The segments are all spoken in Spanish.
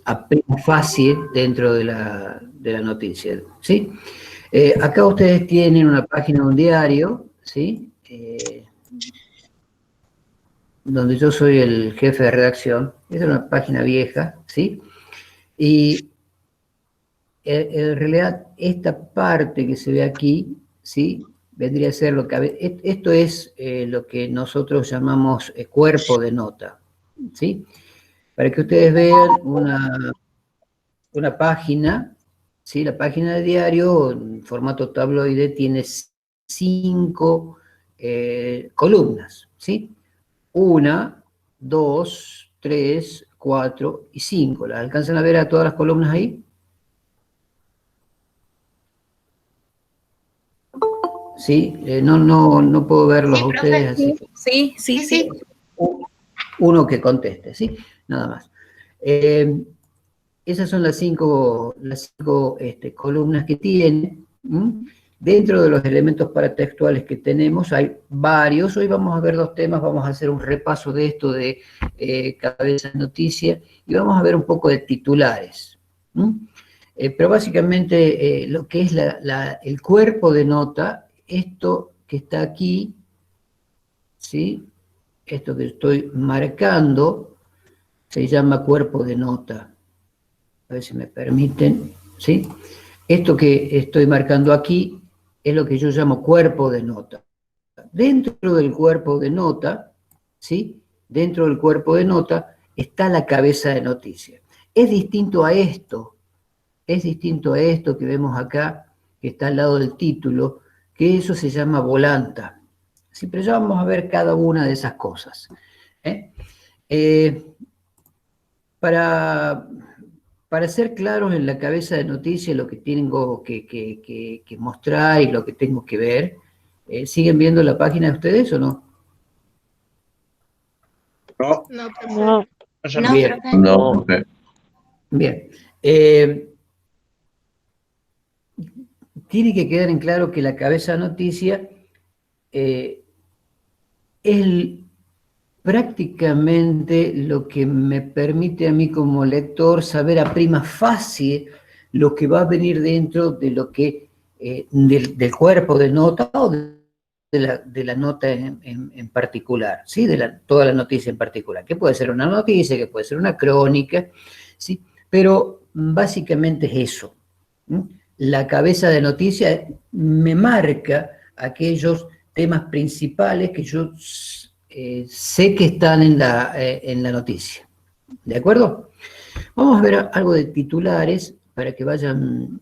apenas fácil dentro de la noticia, ¿sí? Acá ustedes tienen una página de un diario, ¿sí? Donde yo soy el jefe de redacción. Es una página vieja, ¿sí? Y en realidad esta parte que se ve aquí, ¿sí? Vendría a ser lo que... Esto es lo que nosotros llamamos cuerpo de nota, ¿sí? Para que ustedes vean una página, ¿sí? La página de diario en formato tabloide tiene 5 columnas, ¿sí? 1, 2, 3, 4 y 5. ¿Las alcanzan a ver a todas las columnas ahí? ¿Sí? No puedo verlos a ustedes así. Sí. Uno que conteste, ¿sí? Nada más. Esas son las cinco columnas que tiene. Dentro de los elementos paratextuales que tenemos hay varios. Hoy vamos a ver 2 temas, vamos a hacer un repaso de esto de cabeza de noticia y vamos a ver un poco de titulares. Pero básicamente lo que es el cuerpo de nota, esto que está aquí, ¿sí? Esto que estoy marcando, se llama cuerpo de nota. A ver si me permiten, ¿sí? Esto que estoy marcando aquí es lo que yo llamo cuerpo de nota. Dentro del cuerpo de nota, ¿sí? Dentro del cuerpo de nota está la cabeza de noticia. Es distinto a esto que vemos acá, que está al lado del título, que eso se llama volanta. ¿Sí? Pero ya vamos a ver cada una de esas cosas. Para ser claros en la cabeza de noticia, lo que tengo que mostrar y lo que tengo que ver, ¿siguen viendo la página de ustedes o no? No. Bien. No. Bien. Tiene que quedar en claro que la cabeza de noticia es prácticamente lo que me permite a mí como lector saber a prima facie lo que va a venir dentro de lo que del cuerpo de nota o de la nota en particular, ¿sí? Toda la noticia en particular, que puede ser una noticia, que puede ser una crónica, ¿sí? Pero básicamente es eso. La cabeza de noticia me marca aquellos temas principales que yo sé que están en la noticia. ¿De acuerdo? Vamos a ver algo de titulares para que vayan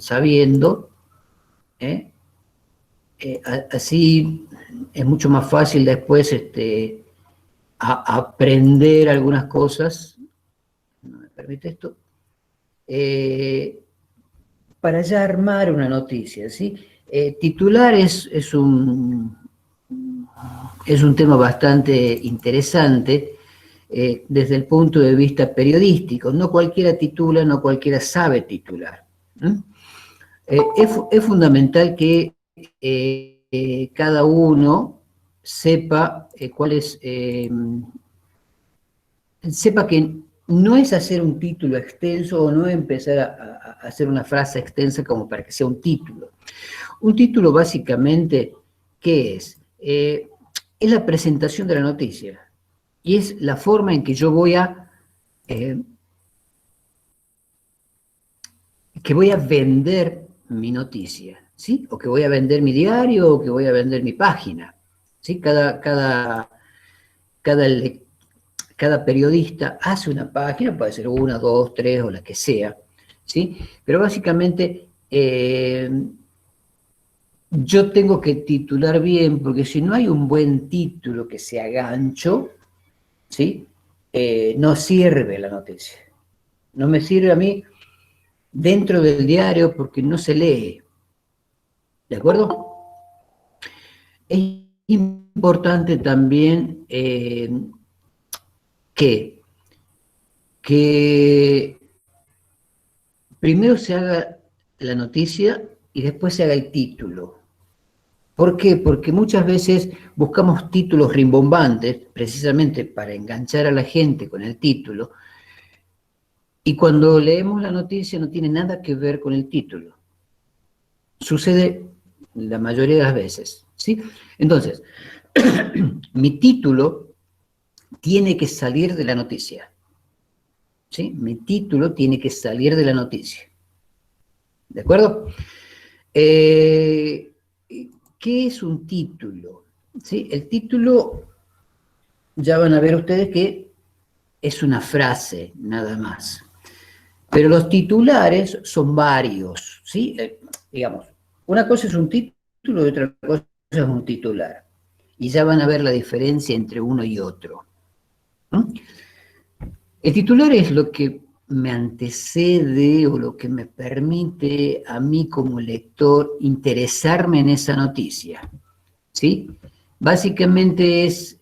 sabiendo. Así es mucho más fácil después aprender algunas cosas. No me permite esto. Para ya armar una noticia, ¿sí? Titular es un tema bastante interesante desde el punto de vista periodístico. No cualquiera titula, no cualquiera sabe titular. Es fundamental que cada uno sepa sepa que no es hacer un título extenso o no empezar a hacer una frase extensa como para que sea un título. Un título básicamente, ¿qué es? Es la presentación de la noticia y es la forma en que yo voy a vender mi noticia, ¿sí? O que voy a vender mi diario o que voy a vender mi página, ¿sí? Cada periodista hace una página, puede ser 1, 2, 3 o la que sea, ¿sí? Pero básicamente yo tengo que titular bien, porque si no hay un buen título que sea gancho, ¿sí? No sirve la noticia. No me sirve a mí dentro del diario porque no se lee. ¿De acuerdo? Es importante también que primero se haga la noticia y después se haga el título. ¿Por qué? Porque muchas veces buscamos títulos rimbombantes, precisamente para enganchar a la gente con el título, y cuando leemos la noticia no tiene nada que ver con el título. Sucede la mayoría de las veces, ¿sí? Entonces, mi título tiene que salir de la noticia, ¿sí? Mi título tiene que salir de la noticia, ¿de acuerdo? ¿Qué es un título? ¿Sí? El título, ya van a ver ustedes que es una frase, nada más. Pero los titulares son varios, ¿sí? Digamos, una cosa es un título y otra cosa es un titular. Y ya van a ver la diferencia entre uno y otro. ¿Mm? El titular es lo que me antecede o lo que me permite a mí como lector interesarme en esa noticia, ¿sí? Básicamente es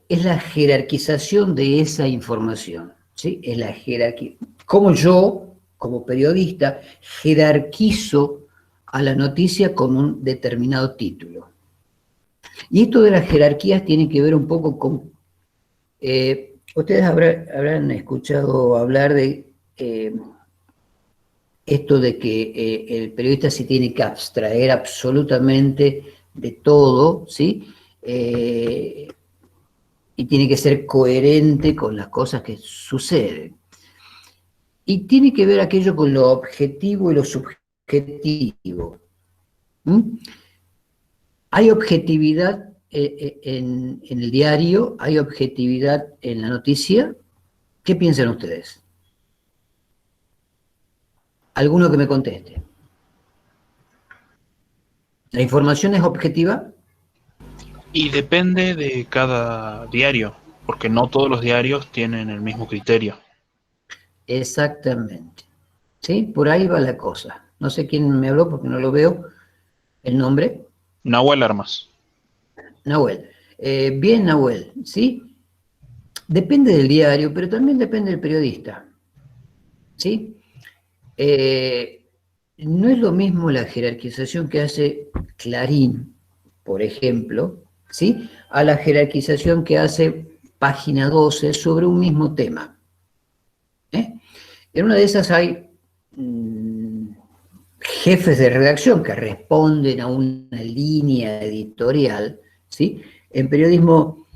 la jerarquización de esa información, ¿sí? Es la jerarquía. Como yo, como periodista, jerarquizo a la noticia con un determinado título. Y esto de las jerarquías tiene que ver un poco con... ustedes habrán escuchado hablar de esto de que el periodista se tiene que abstraer absolutamente de todo, ¿sí? Y tiene que ser coherente con las cosas que suceden. Y tiene que ver aquello con lo objetivo y lo subjetivo. ¿Mm? ¿Hay objetividad en el diario? ¿Hay objetividad en la noticia? ¿Qué piensan ustedes? ¿Alguno que me conteste? ¿La información es objetiva? Y depende de cada diario, porque no todos los diarios tienen el mismo criterio. Exactamente. ¿Sí? Por ahí va la cosa. No sé quién me habló porque no lo veo el nombre. Nahuel Armas. Nahuel. Bien, Nahuel, ¿sí? Depende del diario, pero también depende del periodista, ¿sí? No es lo mismo la jerarquización que hace Clarín, por ejemplo, ¿sí? A la jerarquización que hace Página 12 sobre un mismo tema. En una de esas hay jefes de redacción que responden a una línea editorial, ¿sí? En periodismo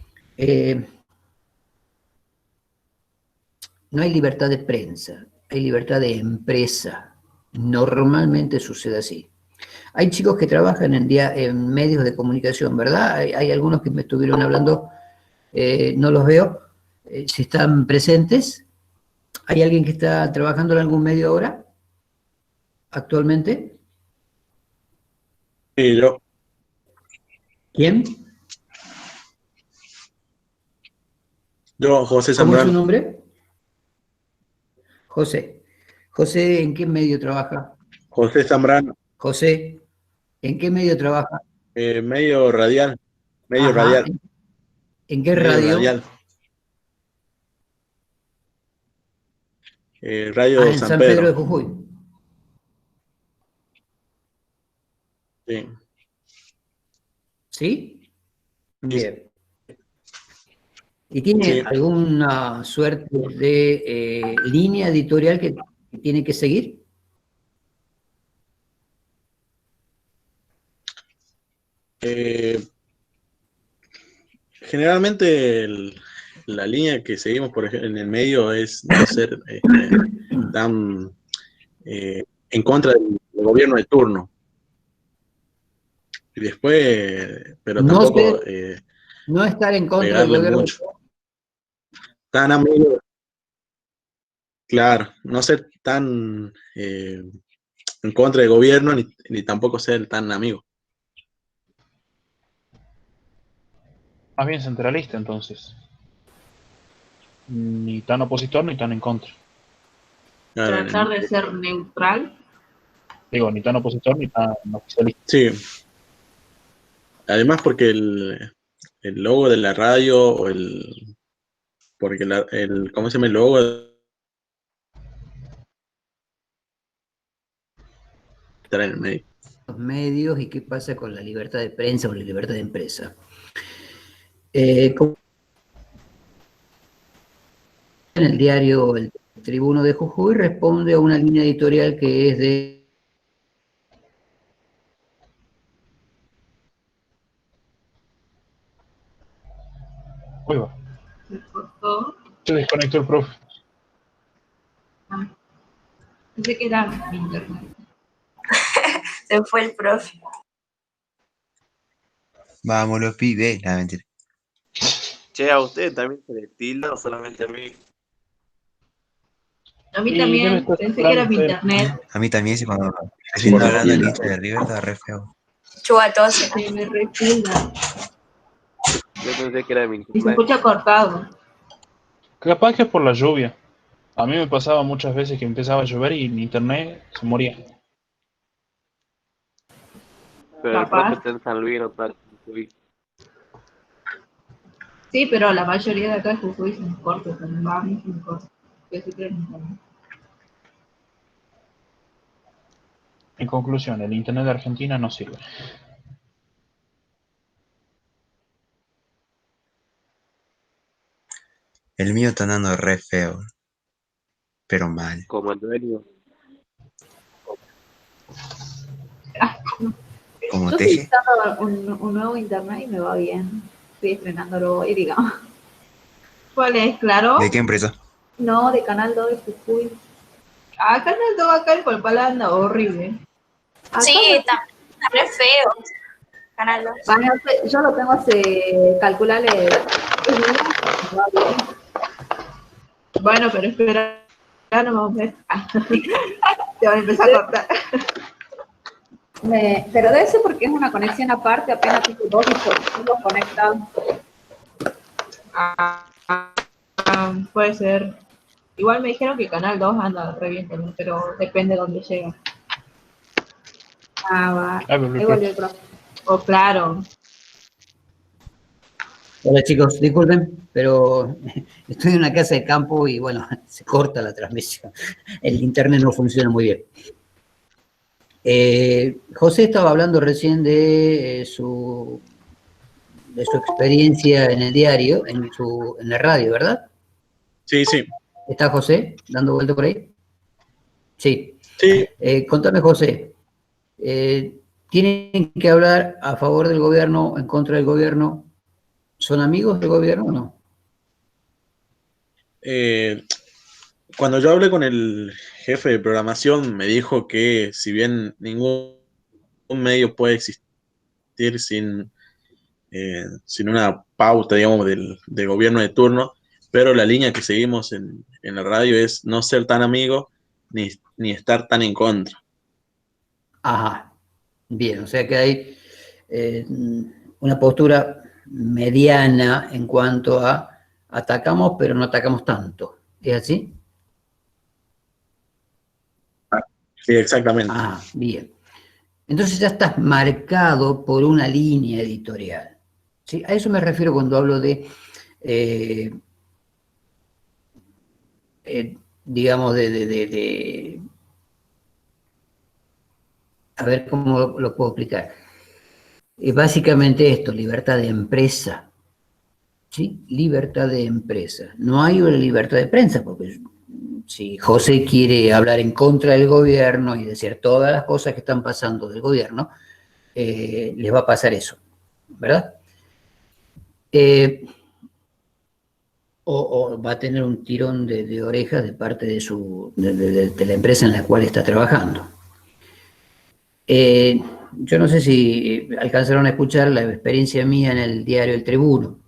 no hay libertad de prensa, hay libertad de empresa. Normalmente sucede así. Hay chicos que trabajan en medios de comunicación, ¿verdad? Hay algunos que me estuvieron hablando, no los veo, si están presentes. ¿Hay alguien que está trabajando en algún medio ahora, actualmente? Sí, ¿Quién? José ¿Cómo es su Zambrano. nombre? José. José, ¿en qué medio trabaja? José Zambrano, José, ¿en qué medio trabaja? medio radial, medio Ajá. radial, ¿En qué medio radio? radial. Radio En San San Pedro Pedro. de Jujuy. Sí. ¿Sí? Sí, Bien. ¿Y tiene sí. alguna suerte de línea editorial que tiene que seguir? Eh, Generalmente la línea que seguimos por ejemplo, en el medio es no ser tan en contra del gobierno de turno. Y después, pero No tampoco ser, no estar en contra del pegarle gobierno. mucho. Tan amigo, claro, no ser tan en contra del gobierno ni tampoco ser tan amigo. Más bien centralista, entonces. Ni tan opositor ni tan en contra. Tratar de ser neutral. Digo, ni tan opositor ni tan oficialista. Sí, además porque el logo de la radio o porque ¿cómo se llama el logo? estar en el medio. Los medios y qué pasa con la libertad de prensa o la libertad de empresa. Como en el diario El Tribuno de Jujuy responde a una línea editorial que es de... Uy, va. Se cortó. Se desconectó el profe. Pensé que era mi internet. Se fue el profe. Vamos los pibes. Nada, mentira. Che, ¿a usted también se le tilda o solamente a mí? A mí Y también debe estar pensé que era mi esperando. internet. A mí también, sí, cuando recién Por hablando del favor. hincha de River, estaba re feo. Chuba tose. Se me retilda. Yo pensé que era mi Y se internet. escucha cortado. Capaz que es por la lluvia. A mí me pasaba muchas veces que empezaba a llover y mi internet se moría. Pero el Capaz. profe está en San Luis, no está en Jujuy. Sí, pero la mayoría de acá de Jujuy se me corta, también va a mí se me corta. Yo sí creo en internet. En conclusión, el internet de Argentina no sirve. El mío está andando re feo. Pero mal. Como el dueño. Como Yo estoy teje. usando un nuevo internet y me va bien. Estoy estrenándolo hoy, digamos. ¿Cuál es? Claro. ¿De qué empresa? No, de Canal 2 de Jujuy. Acá en el todo acá el Colpala anda horrible. Acá Sí, me- está re feo. Canal 2. Bueno, yo lo tengo hace, calcularle, 3 días, me va bien. Bueno, pero espera, ya no vamos a ver. Te van a empezar a cortar. Pero debe ser porque es una conexión aparte, apenas tengo 2 dispositivos conectados. Puede ser. Igual me dijeron que Canal 2 anda re bien también, pero depende de dónde llega. Ah, va. Ah, pero Ahí volvió el profe. O claro. Hola chicos, disculpen, pero estoy en una casa de campo y bueno, se corta la transmisión. El internet no funciona muy bien. José estaba hablando recién de su experiencia en el diario, en la radio, ¿verdad? Sí, sí. ¿Está José dando vuelta por ahí? Sí. Sí, Contame, José, ¿tienen que hablar a favor del gobierno, en contra del gobierno? ¿Son amigos del gobierno o no? cuando yo hablé con el jefe de programación, me dijo que si bien ningún medio puede existir sin una pauta, digamos, del gobierno de turno, pero la línea que seguimos en la radio es no ser tan amigos ni estar tan en contra. Ajá, bien, o sea que hay una postura mediana en cuanto a atacamos, pero no atacamos tanto. ¿Es así? Sí, exactamente. Ah, bien. Entonces ya estás marcado por una línea editorial. ¿Sí? A eso me refiero cuando hablo de, digamos, a ver cómo lo puedo explicar. Básicamente esto, libertad de empresa. ¿Sí? Libertad de empresa. No hay una libertad de prensa, porque si José quiere hablar en contra del gobierno y decir todas las cosas que están pasando del gobierno, les va a pasar eso, ¿verdad? O va a tener un tirón de orejas de parte de la empresa en la cual está trabajando. Yo no sé si alcanzaron a escuchar la experiencia mía en el diario El Tribuno,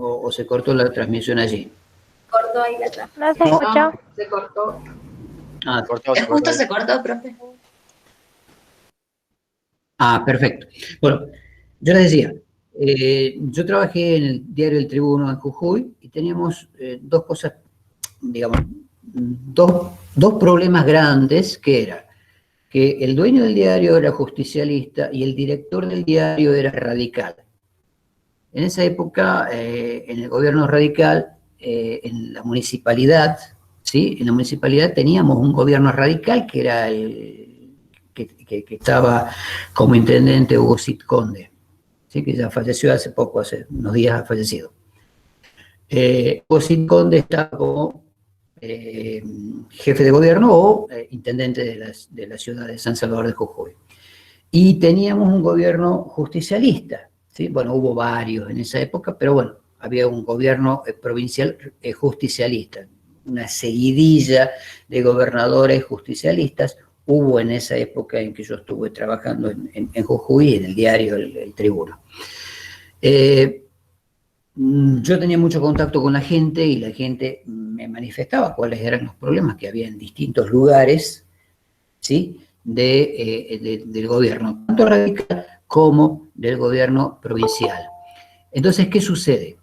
o se cortó la transmisión allí. Cortó ahí la transmisión. No se escuchó. No, se cortó. Ah, Justo se cortó, profe. perfecto. Bueno, yo les decía, yo trabajé en el diario El Tribuno en Jujuy y teníamos dos cosas, digamos, dos problemas grandes, que era que el dueño del diario era justicialista y el director del diario era radical. En esa época, en el gobierno radical, en la municipalidad, ¿sí? En la municipalidad teníamos un gobierno radical que era que estaba como intendente Hugo Cid Conde, ¿sí? Que ya falleció hace poco, hace unos días ha fallecido. Hugo Cid Conde estaba como jefe de gobierno o intendente de la ciudad de San Salvador de Jujuy. Y teníamos un gobierno justicialista, ¿sí? Bueno, hubo varios en esa época, pero bueno, había un gobierno provincial justicialista, una seguidilla de gobernadores justicialistas hubo en esa época en que yo estuve trabajando en Jujuy, en el diario El Tribuno. Yo tenía mucho contacto con la gente y la gente me manifestaba cuáles eran los problemas que había en distintos lugares, ¿sí? Del gobierno, tanto radical como del gobierno provincial. Entonces, ¿qué sucede?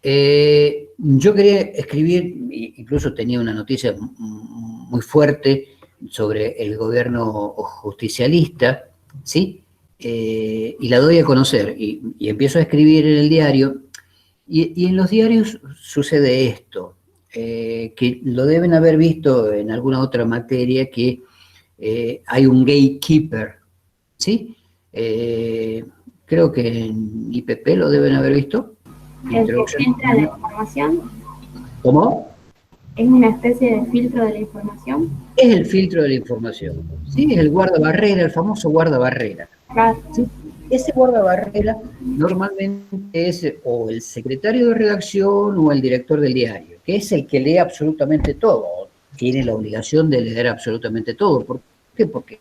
Yo quería escribir, incluso tenía una noticia muy fuerte sobre el gobierno justicialista, ¿sí? Y la doy a conocer, y empiezo a escribir en el diario, y en los diarios sucede esto, que lo deben haber visto en alguna otra materia, que hay un gatekeeper, ¿sí? Creo que en IPP lo deben haber visto. ¿El que filtra la información? ¿Cómo? ¿Es una especie de filtro de la información? Es el filtro de la información, ¿sí? Es el guardabarrera, el famoso guardabarrera. Claro. ¿Sí? Ese guardabarrera normalmente es o el secretario de redacción o el director del diario, que es el que lee absolutamente todo, tiene la obligación de leer absolutamente todo. ¿Por qué? Porque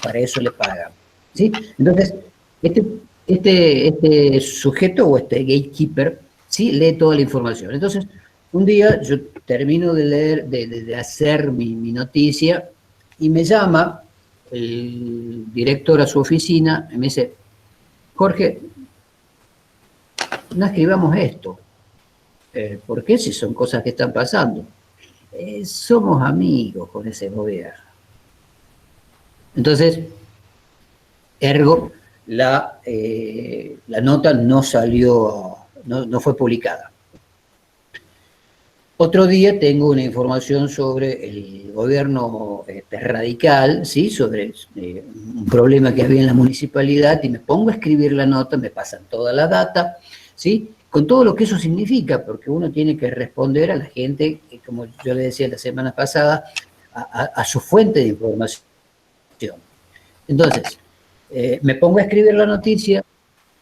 para eso le pagan, ¿sí? Entonces, este sujeto o este gatekeeper, ¿sí? Lee toda la información. Entonces, un día yo termino de leer, de hacer mi noticia, y me llama el director a su oficina y me dice: Jorge, no escribamos esto. ¿Por qué? Si son cosas que están pasando. Somos amigos con ese gobierno. Entonces, ergo, la nota no salió, no fue publicada. Otro día tengo una información sobre el gobierno radical, ¿sí? Sobre un problema que había en la municipalidad, y me pongo a escribir la nota, me pasan toda la data, ¿sí? Con todo lo que eso significa, porque uno tiene que responder a la gente, como yo le decía la semana pasada, a su fuente de información. Entonces, me pongo a escribir la noticia,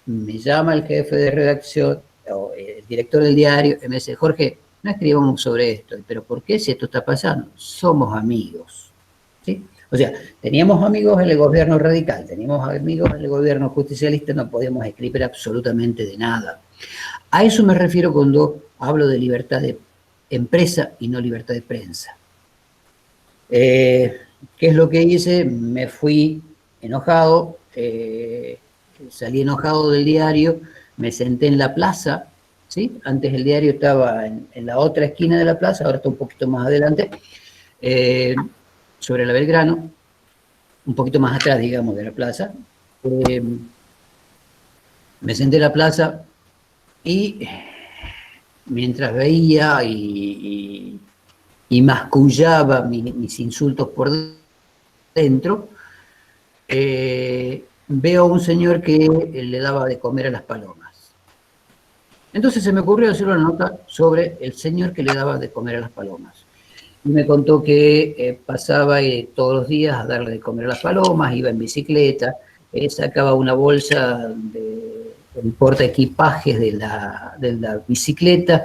me llama el jefe de redacción, o el director del diario, y me dice: Jorge, no escribamos sobre esto. ¿Pero por qué, si esto está pasando? Somos amigos, ¿sí? O sea, teníamos amigos en el gobierno radical, teníamos amigos en el gobierno justicialista, no podíamos escribir absolutamente de nada. A eso me refiero cuando hablo de libertad de empresa y no libertad de prensa. ¿Qué es lo que hice? Me fui enojado, salí enojado del diario, me senté en la plaza, ¿sí? Antes el diario estaba en la otra esquina de la plaza, ahora está un poquito más adelante, sobre la Belgrano, un poquito más atrás, digamos, de la plaza. Me senté en la plaza y mientras veía y mascullaba mis insultos por dentro, veo a un señor que le daba de comer a las palomas. Entonces se me ocurrió hacer una nota sobre el señor que le daba de comer a las palomas. Y me contó que pasaba todos los días a darle de comer a las palomas, iba en bicicleta, sacaba una bolsa de portaequipajes de la bicicleta,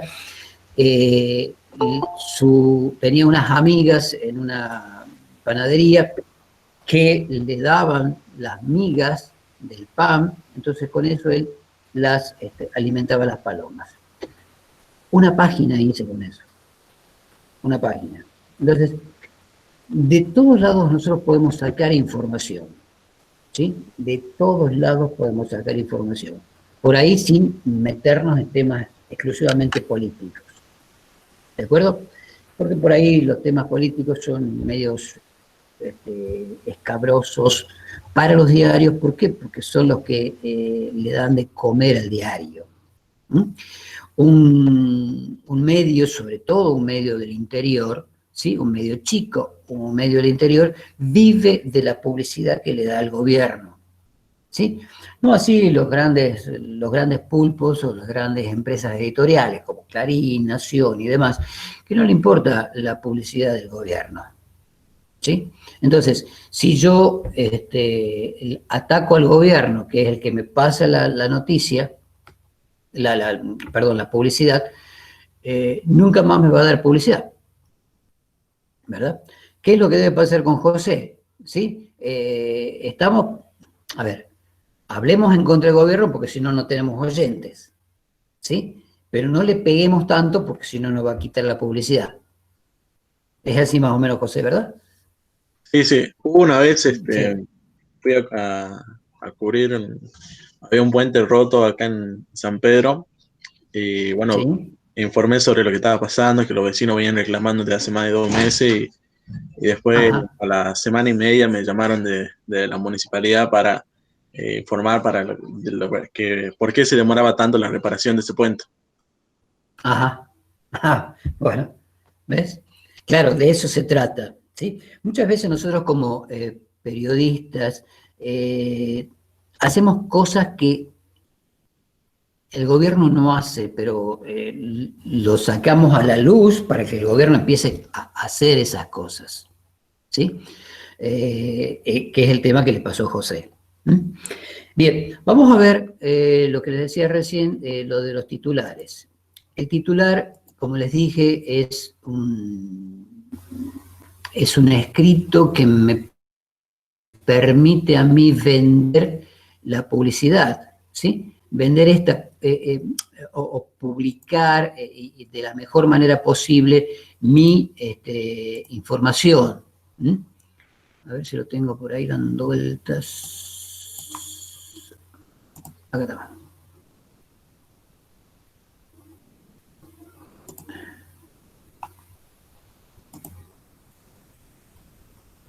tenía unas amigas en una panadería que le daban las migas del pan, entonces con eso él las alimentaba a las palomas. Una página hice con eso, una página. Entonces, de todos lados nosotros podemos sacar información, ¿sí? De todos lados podemos sacar información, por ahí sin meternos en temas exclusivamente políticos, ¿de acuerdo? Porque por ahí los temas políticos son medios escabrosos para los diarios. ¿Por qué? Porque son los que le dan de comer al diario. un medio, sobre todo un medio del interior, ¿sí? Un medio chico, un medio del interior, vive de la publicidad que le da el gobierno, ¿sí? No así los grandes pulpos o las grandes empresas editoriales como Clarín, Nación y demás, que no le importa la publicidad del gobierno, ¿sí? Entonces, si yo ataco al gobierno, que es el que me pasa la noticia, la publicidad, nunca más me va a dar publicidad, ¿verdad? ¿Qué es lo que debe pasar con José? ¿Sí? Hablemos en contra del gobierno porque si no, no tenemos oyentes, ¿sí? Pero no le peguemos tanto porque si no nos va a quitar la publicidad. Es así más o menos, José, ¿verdad? Sí, sí. Hubo una vez, Sí. fui a cubrir, había un puente roto acá en San Pedro, y bueno, Sí. informé sobre lo que estaba pasando, que los vecinos venían reclamando desde hace más de 2 meses, y después Ajá. a la semana y media me llamaron de la municipalidad para informar por qué se demoraba tanto la reparación de ese puente. Ajá. Ajá. Bueno, ¿ves? Claro, de eso se trata, ¿sí? Muchas veces nosotros como periodistas hacemos cosas que el gobierno no hace, pero lo sacamos a la luz para que el gobierno empiece a hacer esas cosas, ¿sí? Que es el tema que le pasó a José. ¿Mm? Bien, vamos a ver lo que les decía recién, lo de los titulares. El titular, como les dije, es un escrito que me permite a mí vender la publicidad, ¿sí? Vender o publicar de la mejor manera posible mi información. ¿Mm? A ver si lo tengo por ahí dando vueltas. Acá está.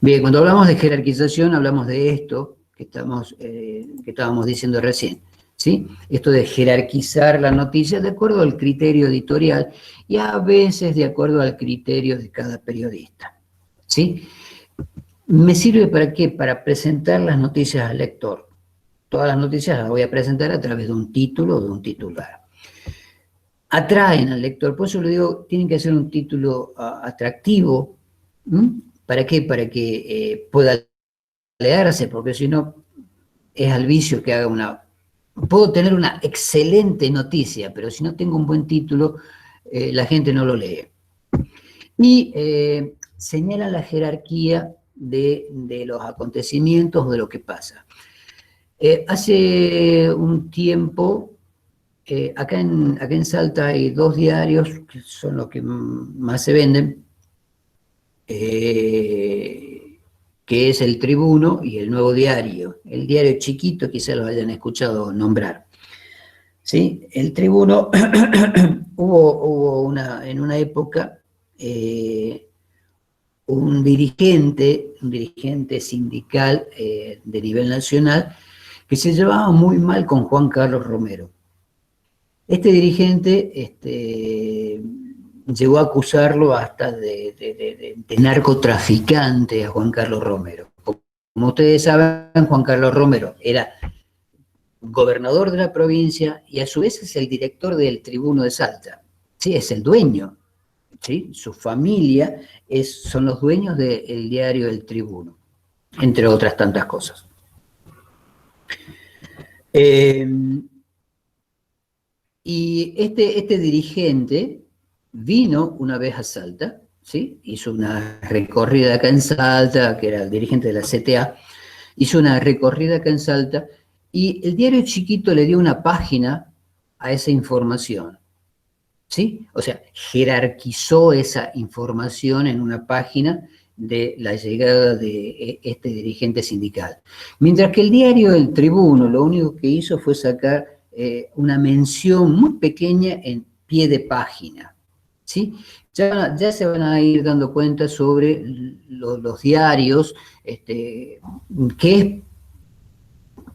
Bien, cuando hablamos de jerarquización, hablamos de esto que estábamos diciendo recién, ¿sí? Esto de jerarquizar la noticia de acuerdo al criterio editorial y a veces de acuerdo al criterio de cada periodista, ¿sí? ¿Me sirve para qué? Para presentar las noticias al lector. Todas las noticias las voy a presentar a través de un título o de un titular. Atraen al lector, por eso le digo, tienen que hacer un título atractivo. ¿Para qué? Para que pueda leerse, porque si no es al vicio que haga Puedo tener una excelente noticia, pero si no tengo un buen título, la gente no lo lee. Y señala la jerarquía de los acontecimientos o de lo que pasa. Hace un tiempo, acá en Salta hay 2 diarios que son los que más se venden, que es El Tribuno y El Nuevo Diario. El diario chiquito quizá lo hayan escuchado nombrar. ¿Sí? El Tribuno, hubo en una época un dirigente sindical de nivel nacional que se llevaba muy mal con Juan Carlos Romero. Este dirigente llegó a acusarlo hasta de narcotraficante a Juan Carlos Romero. Como ustedes saben, Juan Carlos Romero era gobernador de la provincia y a su vez es el director del Tribuno de Salta. Sí, es el dueño. ¿Sí? Su familia son los dueños del diario El Tribuno, entre otras tantas cosas. Y este dirigente vino una vez a Salta, ¿sí? Hizo una recorrida acá en Salta, que era el dirigente de la CTA, hizo una recorrida acá en Salta, y el diario chiquito le dio una página a esa información, ¿sí? O sea, jerarquizó esa información en una página de la llegada de este dirigente sindical. Mientras que el diario El Tribuno lo único que hizo fue sacar una mención muy pequeña en pie de página, ¿sí? Ya se van a ir dando cuenta sobre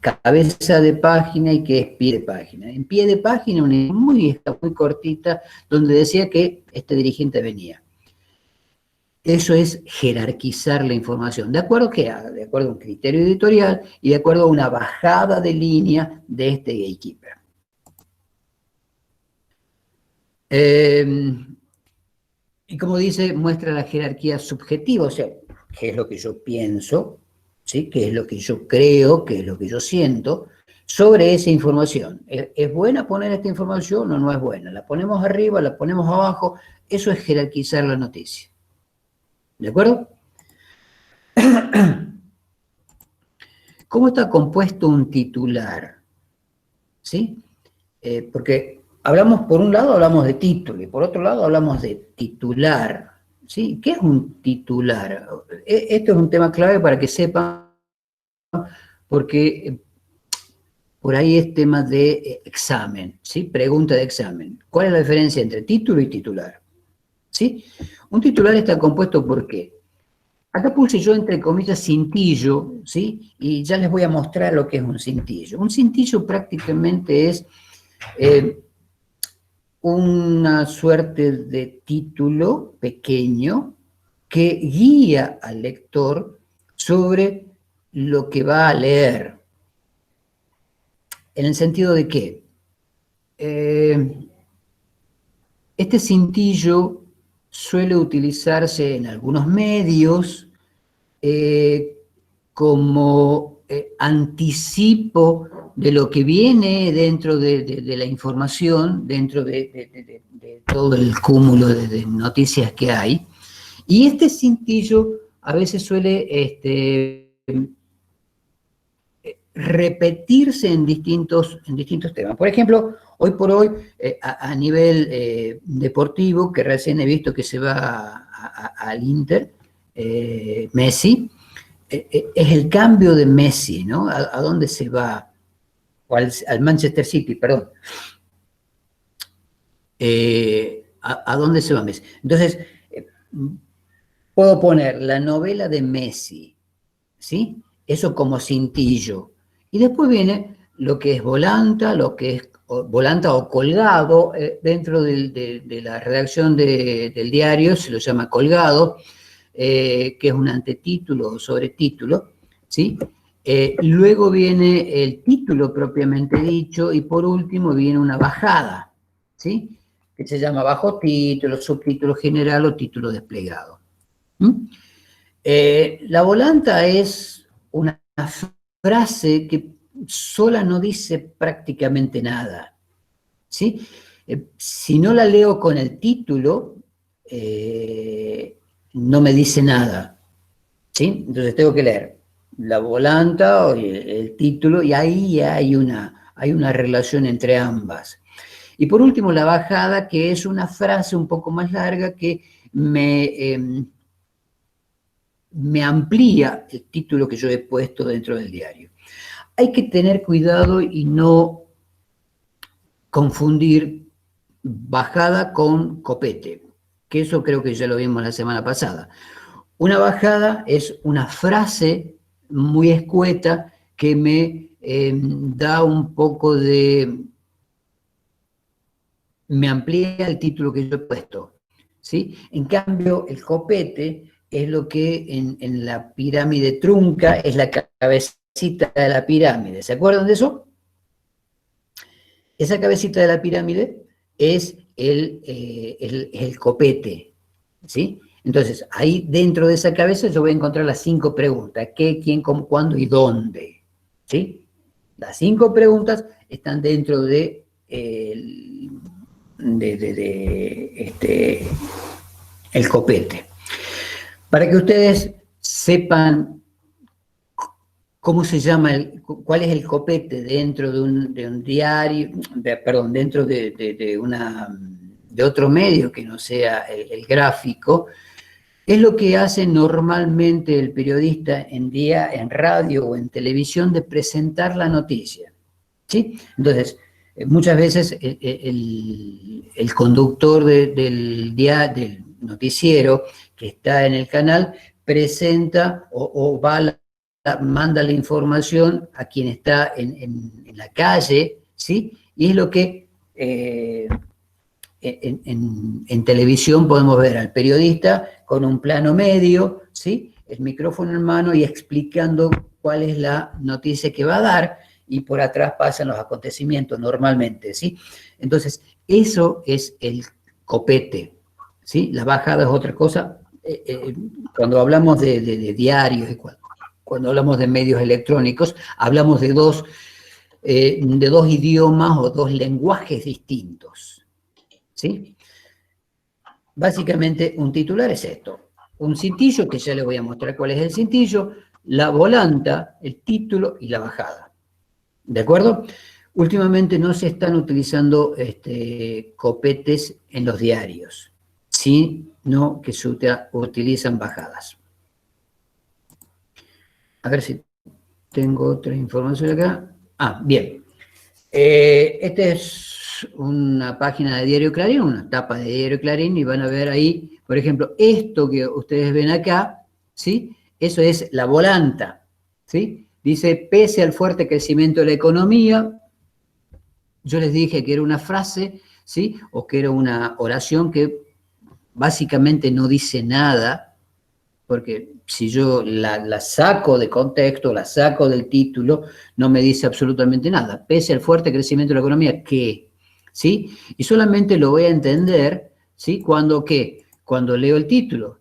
cabeza de página y qué es pie de página. En pie de página, una está muy cortita, donde decía que este dirigente venía. Eso es jerarquizar la información. ¿De acuerdo a qué haga? De acuerdo a un criterio editorial y de acuerdo a una bajada de línea de este gatekeeper. Y como dice, muestra la jerarquía subjetiva, o sea, qué es lo que yo pienso, ¿sí? Qué es lo que yo creo, qué es lo que yo siento sobre esa información. ¿Es buena poner esta información o no es buena? ¿La ponemos arriba, la ponemos abajo? Eso es jerarquizar la noticia. ¿De acuerdo? ¿Cómo está compuesto un titular? ¿Sí? Porque hablamos, por un lado hablamos de título y por otro lado hablamos de titular. ¿Sí? ¿Qué es un titular? Esto es un tema clave para que sepan, porque por ahí es tema de examen, ¿sí? Pregunta de examen. ¿Cuál es la diferencia entre título y titular? ¿Sí? Un titular está compuesto por qué. Acá puse yo entre comillas cintillo, ¿sí? Y ya les voy a mostrar lo que es un cintillo. Un cintillo prácticamente es una suerte de título pequeño que guía al lector sobre lo que va a leer. ¿En el sentido de qué? Este cintillo suele utilizarse en algunos medios como anticipo de lo que viene dentro de la información, dentro de todo el cúmulo de noticias que hay. Y este cintillo a veces suele repetirse en distintos temas. Por ejemplo, hoy por hoy, a nivel deportivo, que recién he visto que se va al Inter, Messi, es el cambio de Messi, ¿no? ¿A dónde se va? O al Manchester City, perdón. ¿A dónde se va Messi? Entonces, puedo poner la novela de Messi, ¿sí? Eso como cintillo. Y después viene lo que es volanta, lo que es volanta o colgado, dentro de la redacción del diario se lo llama colgado, que es un antetítulo o sobretítulo, ¿sí? Luego viene el título propiamente dicho y por último viene una bajada, ¿sí? Que se llama bajo título, subtítulo general o título desplegado. La volanta es una frase que sola no dice prácticamente nada, ¿sí? Si no la leo con el título, no me dice nada, ¿sí? Entonces tengo que leer la volanta o el título y ahí hay una relación entre ambas. Y por último, la bajada, que es una frase un poco más larga que me amplía el título que yo he puesto dentro del diario. Hay que tener cuidado y no confundir bajada con copete, que eso creo que ya lo vimos la semana pasada. Una bajada es una frase muy escueta que me da un poco de... me amplía el título que yo he puesto, ¿sí? En cambio, el copete es lo que en la pirámide trunca, es la cabecita de la pirámide. ¿Se acuerdan de eso? Esa cabecita de la pirámide es el copete, ¿sí? Entonces, ahí dentro de esa cabeza yo voy a encontrar las 5 preguntas. ¿Qué, quién, cómo, cuándo y dónde? ¿Sí? Las 5 preguntas están dentro de el copete. Para que ustedes sepan cómo se llama, cuál es el copete dentro de un diario, perdón, dentro de otro medio que no sea el gráfico, es lo que hace normalmente el periodista en radio o en televisión de presentar la noticia, ¿sí? Entonces, muchas veces el conductor del noticiero que está en el canal presenta o va a manda la información a quien está en la calle, ¿sí? Y es lo que en televisión podemos ver al periodista con un plano medio, ¿sí? El micrófono en mano y explicando cuál es la noticia que va a dar, y por atrás pasan los acontecimientos normalmente, ¿sí? Entonces, eso es el copete, ¿sí? La bajada es otra cosa. Cuando hablamos de diarios y cuando hablamos de medios electrónicos, hablamos de dos idiomas o dos lenguajes distintos, ¿sí? Básicamente, un titular es esto: un cintillo, que ya les voy a mostrar cuál es el cintillo, la volanta, el título y la bajada. ¿De acuerdo? Últimamente no se están utilizando copetes en los diarios, sino que se utilizan bajadas. A ver si tengo otra información acá. Ah, bien. Esta es una página de Diario Clarín, una tapa de Diario Clarín, y van a ver ahí, por ejemplo, esto que ustedes ven acá, ¿sí? Eso es la volanta, ¿sí? Dice, pese al fuerte crecimiento de la economía, yo les dije que era una frase, ¿sí? O que era una oración que básicamente no dice nada, porque si yo la saco de contexto, la saco del título, no me dice absolutamente nada. Pese al fuerte crecimiento de la economía, ¿qué? ¿Sí? Y solamente lo voy a entender, ¿sí? Cuando leo el título.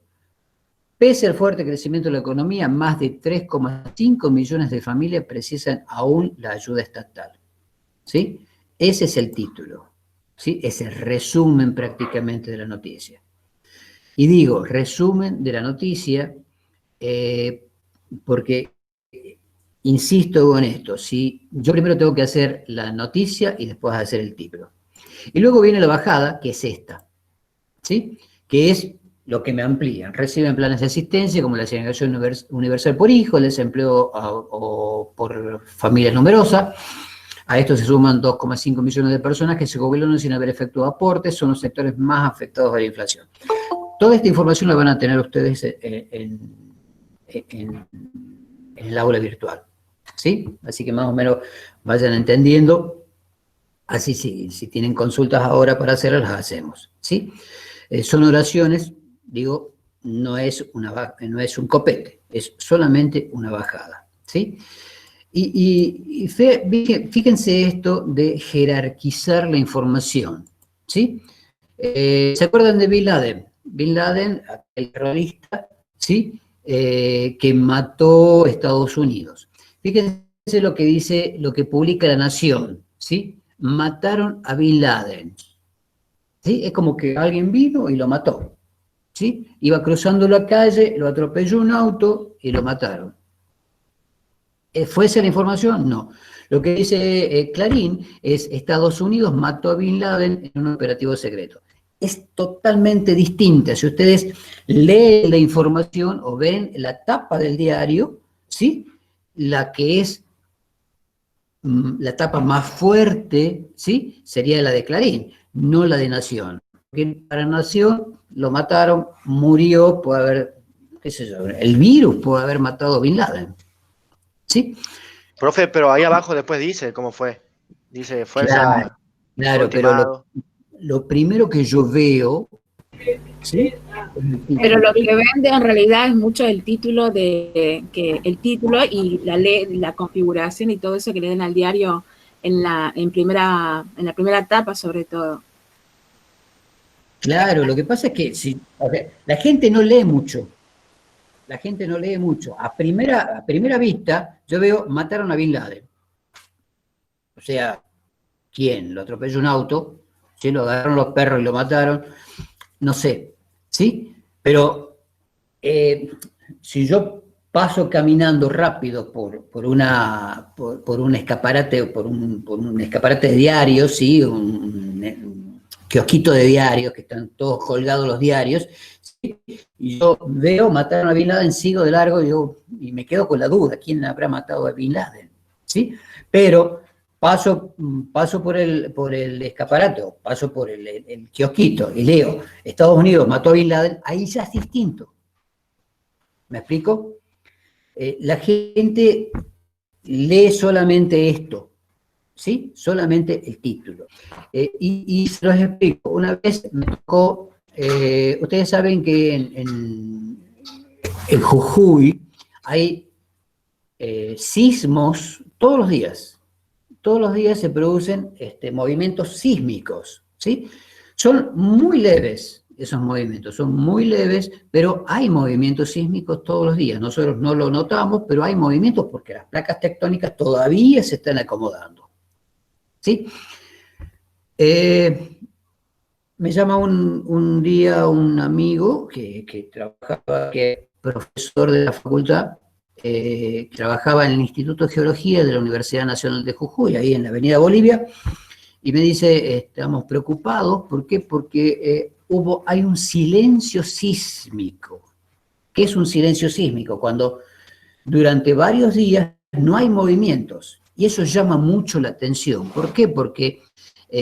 Pese al fuerte crecimiento de la economía, más de 3,5 millones de familias precisan aún la ayuda estatal, ¿sí? Ese es el título, ¿sí? Es el resumen prácticamente de la noticia. Y digo resumen de la noticia porque, insisto con esto, ¿sí? Yo primero tengo que hacer la noticia y después hacer el título. Y luego viene la bajada, que es esta, ¿sí? Que es lo que me amplían. Reciben planes de asistencia como la asignación universal por hijo, el desempleo o por familia numerosa. A esto se suman 2,5 millones de personas que se jubilaron sin haber efectuado aportes, son los sectores más afectados por la inflación. Toda esta información la van a tener ustedes en el aula virtual, ¿sí? Así que más o menos vayan entendiendo. Así si tienen consultas ahora para hacerlas, las hacemos, ¿sí? Son oraciones, digo, no es un copete, es solamente una bajada, ¿sí? Y fíjense esto de jerarquizar la información, ¿sí? ¿Se acuerdan de Bin Laden? Bin Laden, el terrorista, ¿sí? Que mató Estados Unidos. Fíjense lo que dice, lo que publica La Nación, ¿sí? Mataron a Bin Laden, ¿sí? Es como que alguien vino y lo mató, ¿sí? Iba cruzando la calle, lo atropelló un auto y lo mataron. ¿Fue esa la información? No. Lo que dice Clarín es Estados Unidos mató a Bin Laden en un operativo secreto. Es totalmente distinta. Si ustedes leen la información o ven la tapa del diario, ¿sí? La que es la tapa más fuerte, ¿sí? Sería la de Clarín, no la de Nación. Porque para Nación lo mataron, murió, puede haber, qué sé yo, el virus puede haber matado a Bin Laden, ¿sí? Profe, pero ahí abajo después dice cómo fue. Dice fuerza. Claro, pero lo primero que yo veo, ¿sí? Pero lo que vende en realidad es mucho el título el título y la configuración y todo eso que le den al diario en la primera etapa sobre todo. Claro, lo que pasa es que la gente no lee mucho. La gente no lee mucho. A primera vista, yo veo, mataron a Bin Laden. O sea, ¿quién? Lo atropelló un auto, ¿sí? Lo agarraron los perros y lo mataron. No sé, ¿sí? Pero si yo paso caminando rápido por un escaparate, por un escaparate de diarios, ¿sí? Un kiosquito de diarios, que están todos colgados los diarios, ¿sí? Y yo veo, mataron a Bin Laden, sigo de largo y me quedo con la duda, ¿quién habrá matado a Bin Laden? ¿Sí? Pero paso por el escaparate, paso por el kiosquito y leo, Estados Unidos mató a Bin Laden, ahí ya es distinto. ¿Me explico? La gente lee solamente esto, ¿sí? Solamente el título. Y se los explico. Una vez me tocó, ustedes saben que en Jujuy hay sismos todos los días. Todos los días se producen movimientos sísmicos, ¿sí? Son muy leves esos movimientos, son muy leves, pero hay movimientos sísmicos todos los días. Nosotros no lo notamos, pero hay movimientos porque las placas tectónicas todavía se están acomodando, ¿sí? Me llama un día un amigo que trabajaba, que es profesor de la facultad, trabajaba en el Instituto de Geología de la Universidad Nacional de Jujuy, ahí en la Avenida Bolivia, y me dice, estamos preocupados, ¿por qué? Porque hay un silencio sísmico. ¿Qué es un silencio sísmico? Cuando durante varios días no hay movimientos, y eso llama mucho la atención. ¿Por qué? Porque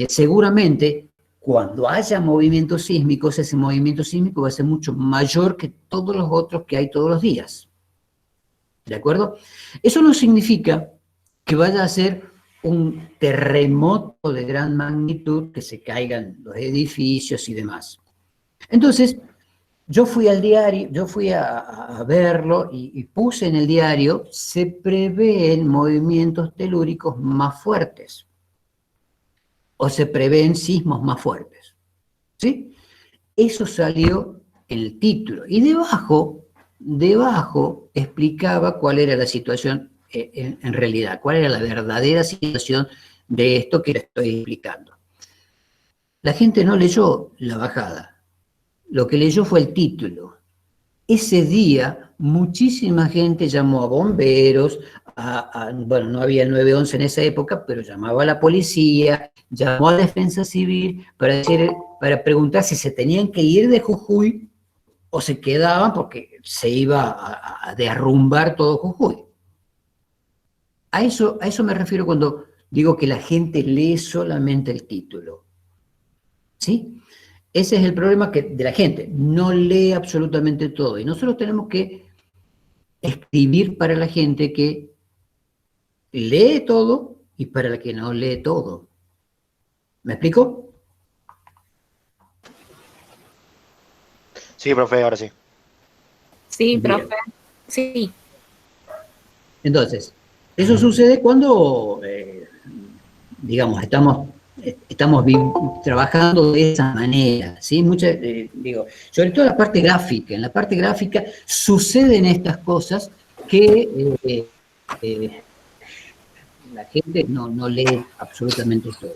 seguramente cuando haya movimientos sísmicos, ese movimiento sísmico va a ser mucho mayor que todos los otros que hay todos los días. ¿De acuerdo? Eso no significa que vaya a ser un terremoto de gran magnitud, que se caigan los edificios y demás. Entonces, yo fui al diario, yo fui a verlo y puse en el diario, se prevén movimientos telúricos más fuertes, o se prevén sismos más fuertes, ¿sí? Eso salió en el título, y debajo explicaba cuál era la situación en realidad, cuál era la verdadera situación de esto que le estoy explicando. La gente no leyó la bajada, lo que leyó fue el título. Ese día muchísima gente llamó a bomberos, bueno, no había el 911 en esa época, pero llamaba a la policía, llamó a la Defensa Civil para preguntar si se tenían que ir de Jujuy o se quedaban porque se iba a derrumbar todo Jujuy. A eso me refiero cuando digo que la gente lee solamente el título, ¿sí? Ese es el problema de la gente, no lee absolutamente todo. Y nosotros tenemos que escribir para la gente que lee todo y para la que no lee todo. ¿Me explico? Sí, profe, ahora sí. Sí, Bien. profe. Sí. Entonces, eso sucede cuando, digamos, estamos trabajando de esa manera, ¿sí? Sobre todo la parte gráfica. En la parte gráfica suceden estas cosas que la gente no lee absolutamente todo.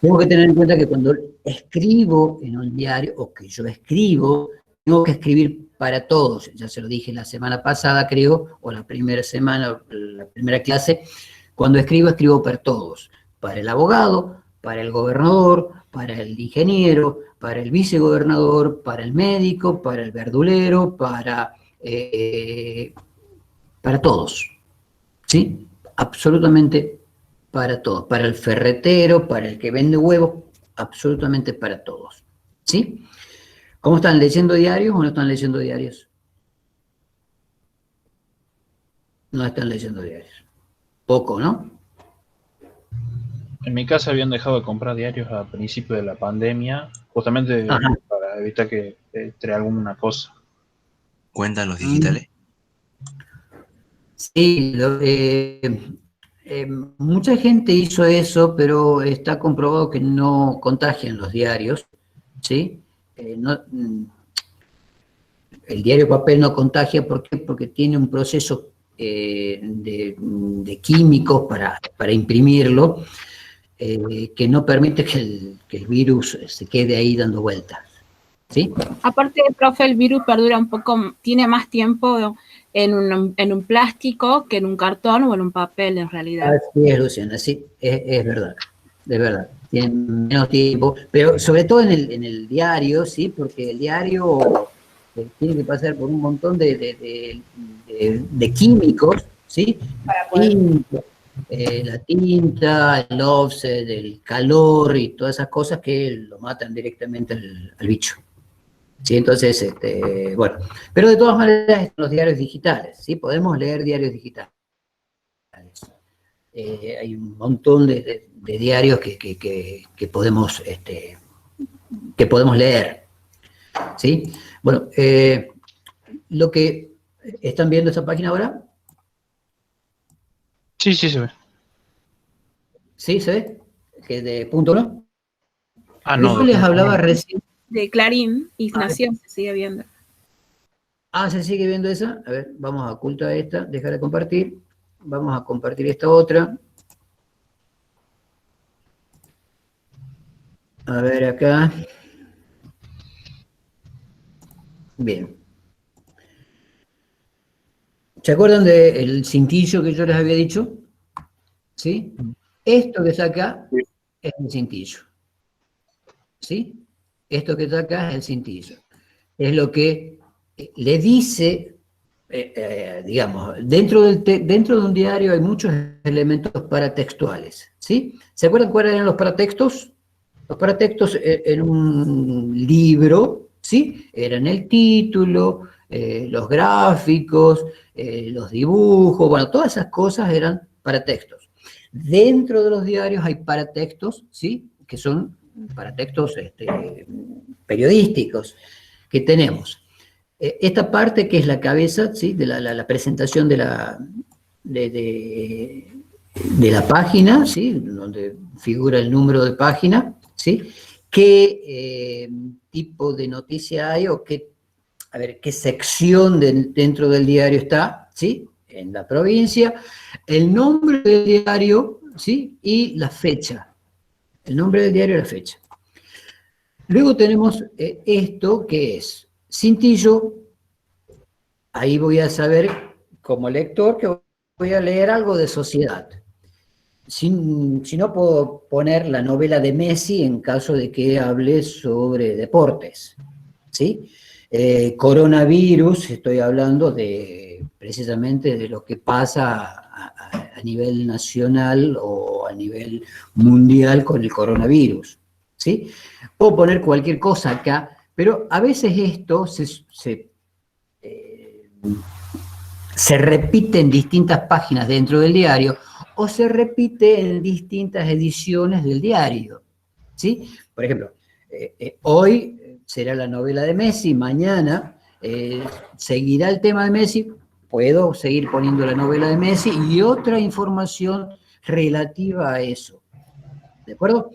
Tengo que tener en cuenta que cuando escribo en un diario, o que yo escribo, tengo que escribir para todos. Ya se lo dije la semana pasada, creo, o la primera semana, la primera clase. Cuando escribo para todos. Para el abogado, para el gobernador, para el ingeniero, para el vicegobernador, para el médico, para el verdulero, para todos, ¿sí? Absolutamente para todos. Para el ferretero, para el que vende huevos, absolutamente para todos, ¿sí? ¿Cómo están? ¿Leyendo diarios o no están leyendo diarios? No están leyendo diarios. Poco, ¿no? En mi casa habían dejado de comprar diarios a principio de la pandemia, justamente para evitar que entre alguna cosa. ¿Cuentan los digitales? Sí, mucha gente hizo eso, pero está comprobado que no contagian los diarios, ¿sí? El diario papel no contagia, ¿por qué? Porque tiene un proceso de químicos para imprimirlo, que no permite que el virus se quede ahí dando vueltas, ¿sí? Aparte, profe, el virus perdura un poco, tiene más tiempo en un plástico que en un cartón o en un papel, en realidad. Así es, Luciana, sí, es verdad, de verdad. Tiene menos tiempo, pero sobre todo en el diario, ¿sí? Porque el diario tiene que pasar por un montón de químicos, ¿sí? Para poder... La tinta, el offset, el calor y todas esas cosas que lo matan directamente al bicho. ¿sí? Entonces, bueno, pero de todas maneras están los diarios digitales, ¿sí? Podemos leer diarios digitales. Hay un montón de diarios que podemos leer, ¿sí? Bueno, lo que están viendo esta página ahora. Sí, sí se ve. ¿Sí se ve? Que de punto 1. No. Yo les hablaba recién. De Clarín y Nación se sigue viendo. ¿Se sigue viendo esa? A ver, vamos a ocultar esta, dejar de compartir. Vamos a compartir esta otra. A ver acá. Bien. ¿Se acuerdan del cintillo que yo les había dicho? ¿Sí? Esto que está acá es el cintillo. ¿Sí? Esto que está acá es el cintillo. Es lo que le dice, digamos, dentro de un diario hay muchos elementos paratextuales. ¿Sí? ¿Se acuerdan cuáles eran los paratextos? Los paratextos en un libro, ¿sí? Eran el título, los gráficos, los dibujos, bueno, todas esas cosas eran paratextos. Dentro de los diarios hay paratextos, ¿sí? Que son paratextos periodísticos que tenemos. Esta parte que es la cabeza, ¿sí? De la presentación de la página, ¿sí? Donde figura el número de página, ¿sí? ¿Qué tipo de noticia hay o qué sección dentro del diario está, ¿sí? En la provincia, el nombre del diario, ¿sí? Y la fecha. El nombre del diario y la fecha. Luego tenemos esto que es cintillo. Ahí voy a saber, como lector, que voy a leer algo de sociedad. Si no, puedo poner la novela de Messi en caso de que hable sobre deportes, ¿sí? Coronavirus, estoy hablando precisamente de lo que pasa a nivel nacional o a nivel mundial con el coronavirus, ¿sí? Puedo poner cualquier cosa acá, pero a veces esto se repite en distintas páginas dentro del diario o se repite en distintas ediciones del diario, ¿sí? Por ejemplo, hoy será la novela de Messi, mañana seguirá el tema de Messi, puedo seguir poniendo la novela de Messi y otra información relativa a eso, ¿de acuerdo?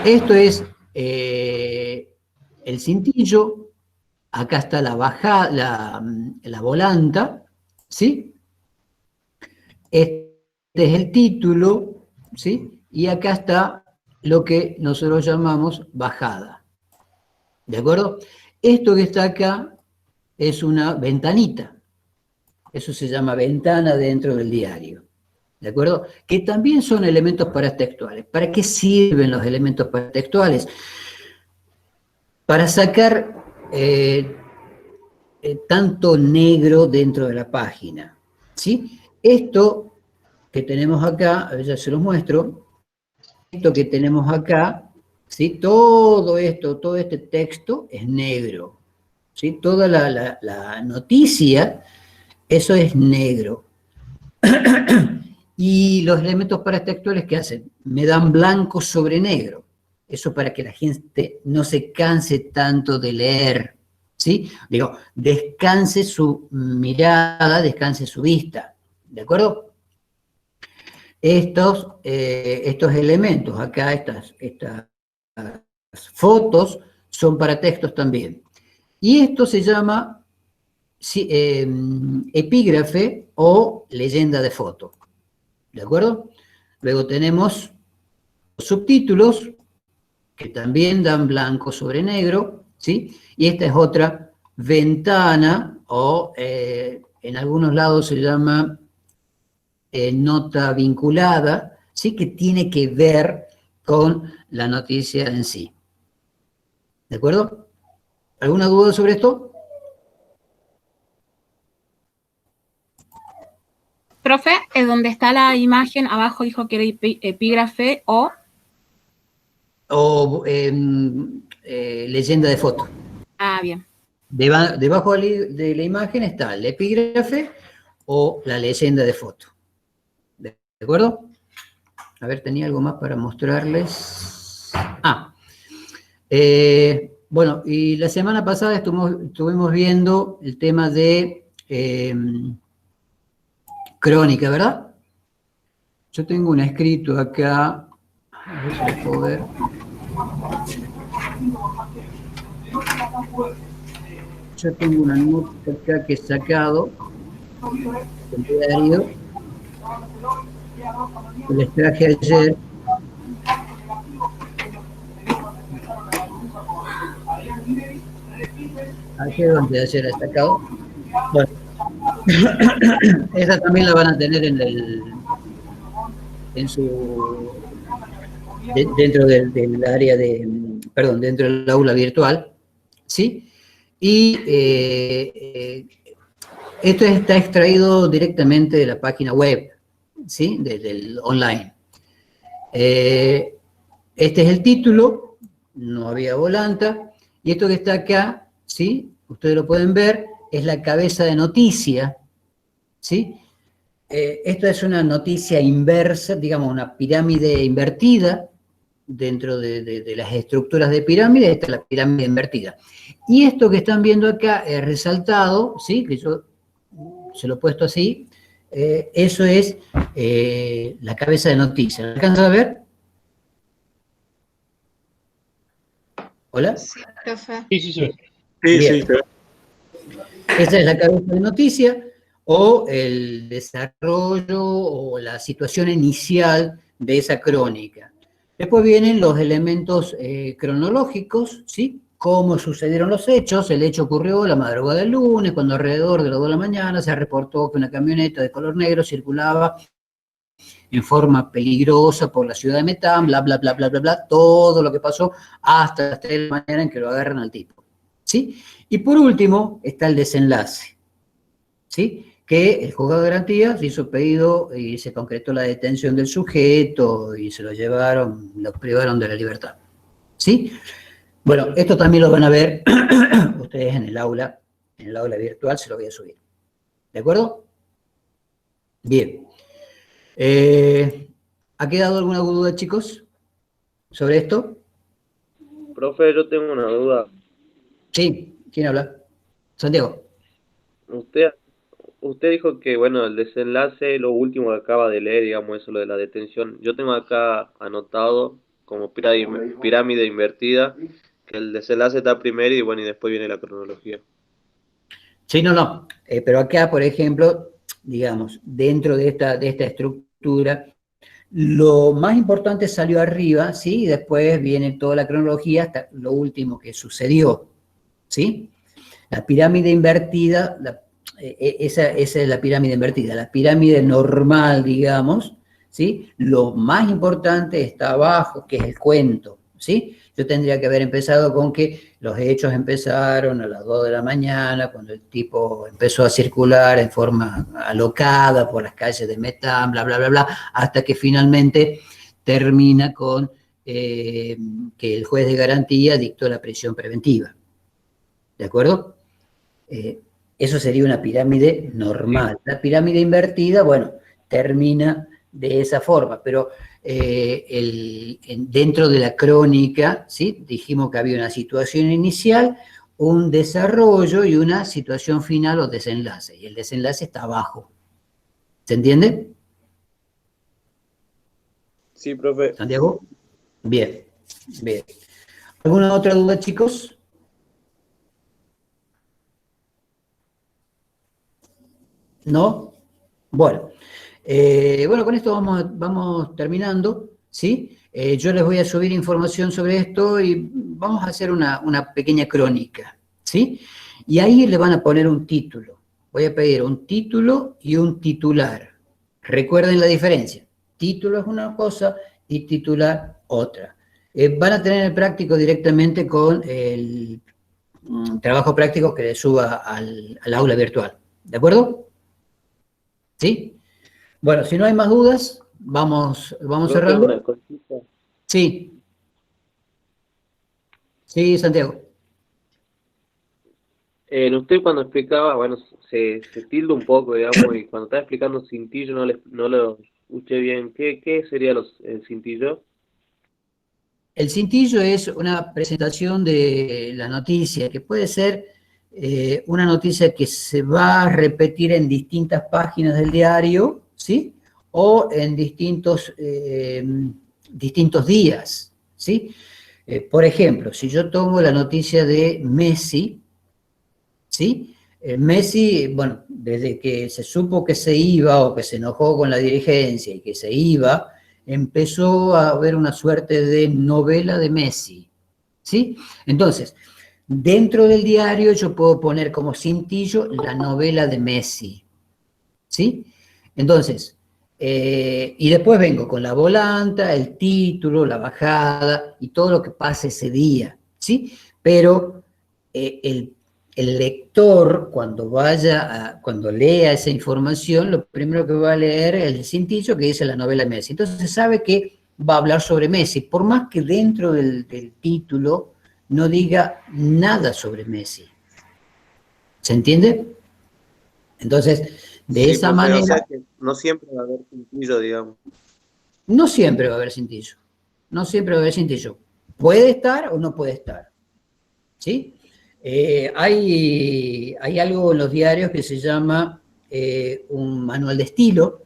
Esto es el cintillo, acá está la volanta, ¿sí? Este es el título, ¿sí? Y acá está lo que nosotros llamamos bajada, ¿de acuerdo? Esto que está acá es una ventanita, eso se llama ventana dentro del diario, ¿de acuerdo? Que también son elementos paratextuales. ¿Para qué sirven los elementos paratextuales? Para sacar tanto negro dentro de la página, ¿sí? Esto que tenemos acá, a ver, ya se los muestro, esto que tenemos acá, ¿sí? Todo este texto es negro, ¿sí? Toda la noticia, eso es negro. Y los elementos paratextuales, ¿qué hacen? Me dan blanco sobre negro. Eso para que la gente no se canse tanto de leer, ¿sí? Digo, descanse su mirada, descanse su vista, ¿de acuerdo? Estos elementos, acá estas fotos, son para textos también. Y esto se llama epígrafe o leyenda de foto, ¿de acuerdo? Luego tenemos los subtítulos, que también dan blanco sobre negro, ¿sí? Y esta es otra ventana, o en algunos lados se llama nota vinculada, ¿sí? Que tiene que ver con la noticia en sí. ¿De acuerdo? ¿Alguna duda sobre esto? Profe, es donde está la imagen, abajo dijo que era epígrafe o... O leyenda de foto. Ah, bien. Debajo de la imagen está el epígrafe o la leyenda de foto. ¿De acuerdo? A ver, tenía algo más para mostrarles. Bueno, y la semana pasada estuvimos viendo el tema de crónica, ¿verdad? Yo tengo un escrito acá, a ver si lo puedo ver. Yo tengo una nota acá que he sacado del diario que les traje ayer. Ayer o antes de ayer he sacado. Bueno, esa también la van a tener dentro del área dentro del aula virtual, ¿sí? Y esto está extraído directamente de la página web, ¿sí? Del online. Este es el título, no había volanta, y esto que está acá, ¿sí? Ustedes lo pueden ver, es la cabeza de noticia, ¿sí? Esto es una noticia inversa, digamos, una pirámide invertida. Dentro de las estructuras de pirámide, esta es la pirámide invertida. Y esto que están viendo acá, resaltado, ¿sí? Que yo se lo he puesto así, eso es la cabeza de noticia. ¿Lo alcanzan a ver? ¿Hola? Sí, profe. Sí. Sí. Esa es la cabeza de noticia, o el desarrollo o la situación inicial de esa crónica. Después vienen los elementos cronológicos, ¿sí? Cómo sucedieron los hechos. El hecho ocurrió la madrugada del lunes, cuando alrededor de las 2 de la mañana se reportó que una camioneta de color negro circulaba en forma peligrosa por la ciudad de Metán, bla, bla, bla, bla, bla, bla, todo lo que pasó hasta las 3 de la mañana en que lo agarran al tipo, ¿sí? Y por último está el desenlace, ¿sí? Que el juzgado de garantía se hizo pedido y se concretó la detención del sujeto y se lo llevaron, lo privaron de la libertad, ¿sí? Bueno, esto también lo van a ver ustedes en el aula virtual, se lo voy a subir, ¿de acuerdo? Bien. ¿Ha quedado alguna duda, chicos, sobre esto? Profe, yo tengo una duda. Sí, ¿quién habla? Santiago. Usted dijo que, bueno, el desenlace, lo último que acaba de leer, digamos, eso, lo de la detención. Yo tengo acá anotado como pirámide invertida, que el desenlace está primero y, bueno, y después viene la cronología. Sí, no. Pero acá, por ejemplo, digamos, dentro de esta estructura, lo más importante salió arriba, ¿sí? Y después viene toda la cronología hasta lo último que sucedió, ¿sí? La pirámide invertida, esa es la pirámide invertida. La pirámide normal, digamos, ¿sí? Lo más importante está abajo, que es el cuento, ¿sí? Yo tendría que haber empezado con que los hechos empezaron a las 2 de la mañana, cuando el tipo empezó a circular en forma alocada por las calles de Metán, bla, bla, bla, bla, hasta que finalmente termina con que el juez de garantía dictó la prisión preventiva. ¿De acuerdo? Eso sería una pirámide normal. La pirámide invertida, bueno, termina de esa forma, pero dentro de la crónica, ¿sí? Dijimos que había una situación inicial, un desarrollo y una situación final o desenlace, y el desenlace está abajo. ¿Se entiende? Sí, profe. ¿Santiago? Bien. ¿Alguna otra duda, chicos? ¿No? Bueno. Con esto vamos terminando, ¿sí? Yo les voy a subir información sobre esto y vamos a hacer una pequeña crónica, ¿sí? Y ahí le van a poner un título. Voy a pedir un título y un titular. Recuerden la diferencia. Título es una cosa y titular otra. Van a tener el práctico directamente con el trabajo práctico que les suba al aula virtual. ¿De acuerdo? ¿Sí? Bueno, si no hay más dudas, vamos cerrando. Una cosita. Sí. Sí, Santiago. Usted cuando explicaba, bueno, se tilda un poco, digamos, y cuando estaba explicando cintillo no lo escuché bien. ¿Qué sería el cintillo? El cintillo es una presentación de la noticia, que puede ser una noticia que se va a repetir en distintas páginas del diario, ¿sí? O en distintos días, ¿sí? Por ejemplo, si yo tomo la noticia de Messi, ¿sí? Messi, bueno, desde que se supo que se iba o que se enojó con la dirigencia y que se iba, empezó a haber una suerte de novela de Messi, ¿sí? Entonces, dentro del diario yo puedo poner como cintillo la novela de Messi, ¿sí? Entonces, y después vengo con la volanta, el título, la bajada y todo lo que pase ese día, ¿sí? Pero el lector, cuando lea esa información, lo primero que va a leer es el cintillo que dice la novela de Messi. Entonces sabe que va a hablar sobre Messi, por más que dentro del título no diga nada sobre Messi. ¿Se entiende? Entonces, de esa manera... O sea que no siempre va a haber cintillo, digamos. No siempre va a haber cintillo. No siempre va a haber cintillo. Puede estar o no puede estar. ¿Sí? Hay algo en los diarios que se llama un manual de estilo,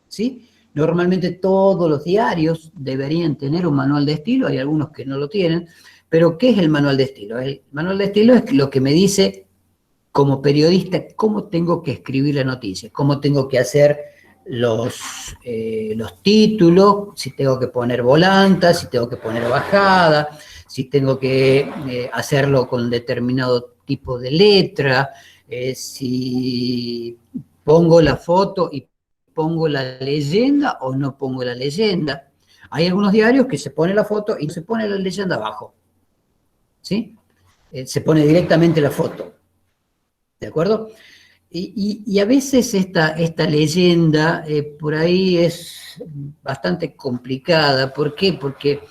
¿sí? Normalmente todos los diarios deberían tener un manual de estilo, hay algunos que no lo tienen, pero ¿qué es el manual de estilo? El manual de estilo es lo que me dice como periodista cómo tengo que escribir la noticia, cómo tengo que hacer los títulos, si tengo que poner volanta, si tengo que poner bajada, si tengo que hacerlo con determinado tipo de letra, si pongo la foto y pongo la leyenda o no pongo la leyenda. Hay algunos diarios que se pone la foto y no se pone la leyenda abajo, ¿sí? Se pone directamente la foto, ¿de acuerdo? Y a veces esta leyenda por ahí es bastante complicada. ¿Por qué? Porque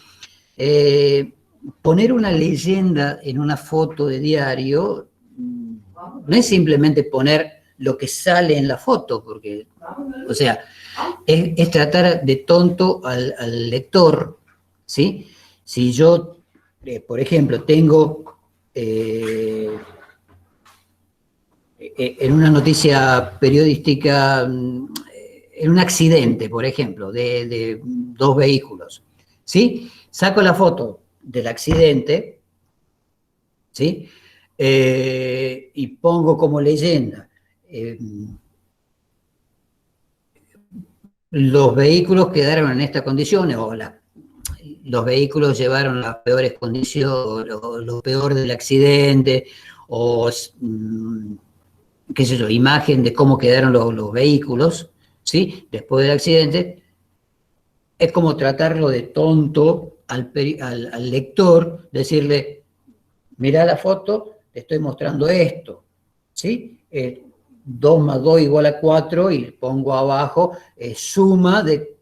poner una leyenda en una foto de diario no es simplemente poner lo que sale en la foto, porque, o sea, es tratar de tonto al lector, ¿sí? Si yo, por ejemplo, tengo en una noticia periodística, en un accidente, por ejemplo, de dos vehículos, ¿sí? Saco la foto del accidente, ¿sí? Y pongo como leyenda los vehículos quedaron en estas condiciones, o los vehículos llevaron las peores condiciones, o lo peor del accidente, o qué sé yo, imagen de cómo quedaron los vehículos, ¿sí? Después del accidente. Es como tratarlo de tonto al lector, decirle, mirá la foto, te estoy mostrando esto, ¿sí? 2 más 2 igual a 4 y pongo abajo suma de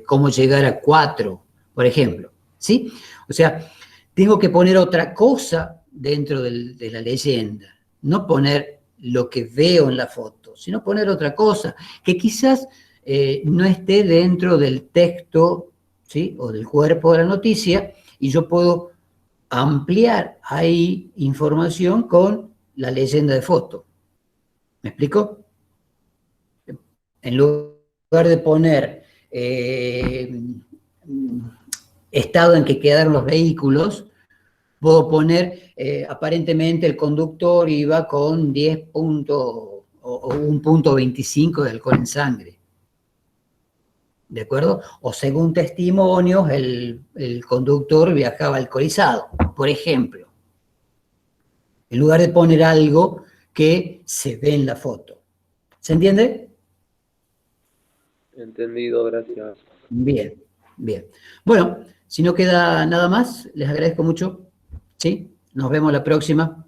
cómo llegar a 4, por ejemplo, ¿sí? O sea, tengo que poner otra cosa dentro de la leyenda, no poner lo que veo en la foto, sino poner otra cosa, que quizás no esté dentro del texto, ¿sí? O del cuerpo de la noticia, y yo puedo ampliar ahí información con la leyenda de foto. ¿Me explico? En lugar de poner estado en que quedaron los vehículos, puedo poner aparentemente el conductor iba con 10 puntos o 1.25 de alcohol en sangre. ¿De acuerdo? O según testimonios, el conductor viajaba alcoholizado, por ejemplo. En lugar de poner algo que se ve en la foto. ¿Se entiende? Entendido, gracias. Bien, bien. Bueno, si no queda nada más, les agradezco mucho. ¿Sí? Nos vemos la próxima.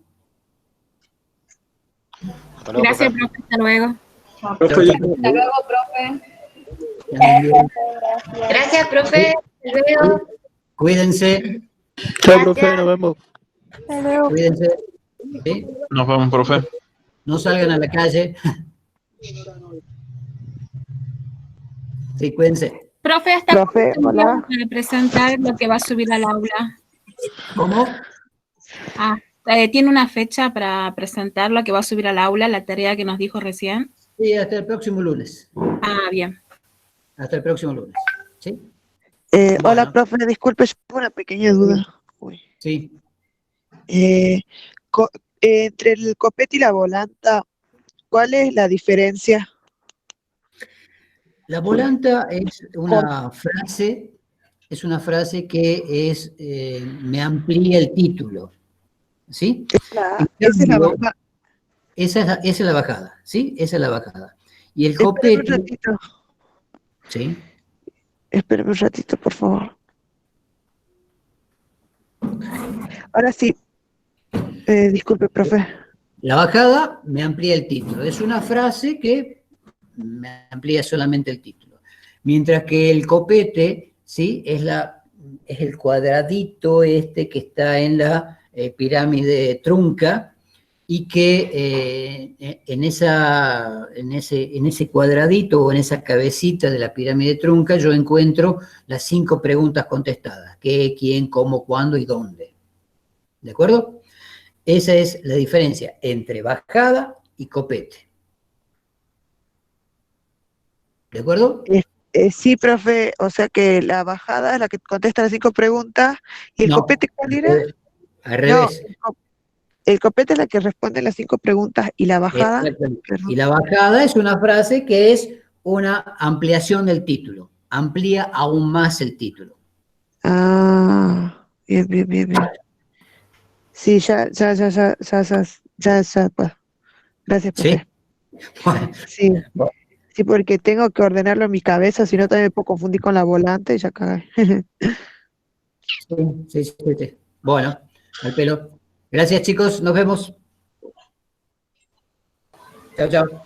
Gracias, profe. Hasta luego. Hasta luego, profe. Gracias, profe. Hasta luego. Cuídense. Chao, profe, nos vemos. Cuídense. ¿sí? Nos vemos, profe. No salgan a la calle. Sí, cuídense. Profe, ¿hasta Profe, cuándo hola. para presentar lo que va a subir al aula? ¿Cómo? ¿Tiene una fecha para presentar lo que va a subir al aula, la tarea que nos dijo recién? Sí, hasta el próximo lunes. Bien. Hasta el próximo lunes. ¿Sí? Hola, profe, disculpe, yo tengo una pequeña duda. Uy. Sí. Entre el copete y la volanta, ¿cuál es la diferencia? La volanta es una frase que me amplía el título, ¿sí? Esa es la bajada. Esa es la bajada, ¿sí? Esa es la bajada. Y el Espérame copete... un ratito. Sí. Espérame un ratito, por favor. Ahora sí. Disculpe, profe. La bajada me amplía el título. Es una frase que me amplía solamente el título. Mientras que el copete, ¿sí? Es el cuadradito que está en la pirámide trunca y que en ese cuadradito o en esa cabecita de la pirámide trunca yo encuentro las 5 preguntas contestadas. ¿Qué, quién, cómo, cuándo y dónde? ¿De acuerdo? Esa es la diferencia entre bajada y copete. ¿De acuerdo? Sí, profe, o sea que la bajada es la que contesta las 5 preguntas, ¿y el copete cuál era? Al revés. El copete es la que responde las 5 preguntas, y la bajada... Y la bajada es una frase que es una ampliación del título. Amplía aún más el título. Bien. Sí, ya, pues. Gracias, profe. ¿Sí? Sí, porque tengo que ordenarlo en mi cabeza, si no también me puedo confundir con la volante y ya cagué. Sí. Bueno, al pelo. Gracias, chicos. Nos vemos. Chao.